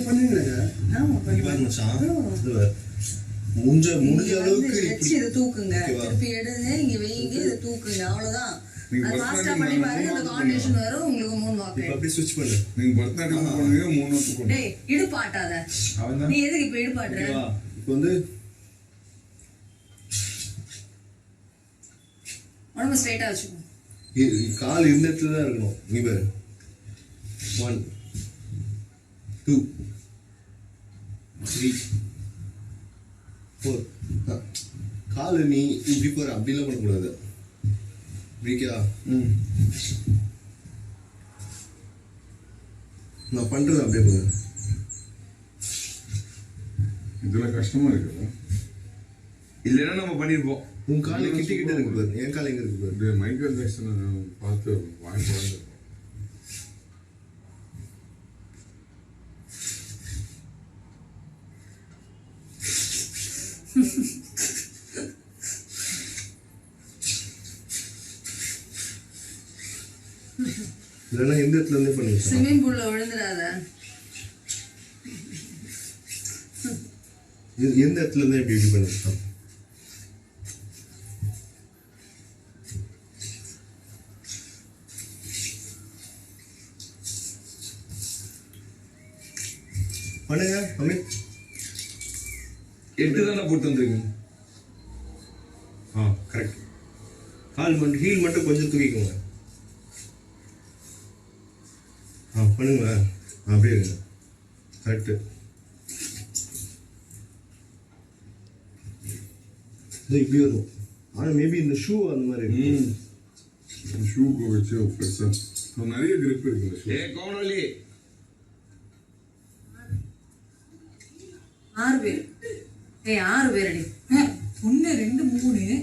பண்ணுங்க. ஆமா முடிஞ்ச அளவுக்கு இதை தூக்குங்க, திருப்பி எடுங்க, இங்க வைங்க, இதை தூக்குங்க, அவ்வளவுதான். அது ஃபாஸ்டா பண்ணி பாருங்க, அந்த கார்டினேஷன் வரும் உங்களுக்கு 3 வாக்கு. இப்ப அப்படியே ஸ்விட்ச் பண்ணு. நீங்க பரதநாட்டியம் பண்ணுங்க 3 வாக்கு போடுங்க. டேய் இடுப்பாட்டாத. நீ எதுக்கு இப்ப இடுப்பாட்ற? இப்போ வந்து உடம்பு ஸ்ட்ரைட்டா வச்சுக்கோ. கால் இந்த இடத்துல தான் இருக்கணும். நீ பாரு 1 2 3 4. காலு நீ இப்படி போற, அப்படிலாம் பண்ணக்கூடாது. பிரிக்கா நான் பண்றது அப்படியே போற. இதெல்லாம் கஷ்டமா இருக்குதா? இல்லைன்னா நம்ம பண்ணிருப்போம். உன் காலை கிட்ட இருக்கு பாரு, என் கால் எங்க இருக்கு பாரு. மைக்கேல் ஜாக்சன் பார்த்து வாங்கி போறாங்க. இல்லைன்னா எந்த இடத்துல இருந்தே பண்ணுங்க. ஸ்விம்மிங் பூல்ல விழுந்துடாத. எந்த இடத்துல இருந்தே இப்படி இப்படி பண்ணுங்க. பண்ணுங்க அமித். 8 தானே போட்டு வந்துருக்கீங்க. கரெக்ட். கால் மட்டும் ஹீல் மட்டும் கொஞ்சம் தூக்கிக்கோங்க. பண்ணுங்க அப்படியே இருங்க. கரெக்டு. இப்படி வரும். ஆனால் மேபி இந்த ஷூ அந்த மாதிரி ஷூக்கு வச்சு பெருசா நிறைய கிரிப் இருக்கு. கோணலி 6 பேர். 6 பேர் அடி. 1 2 3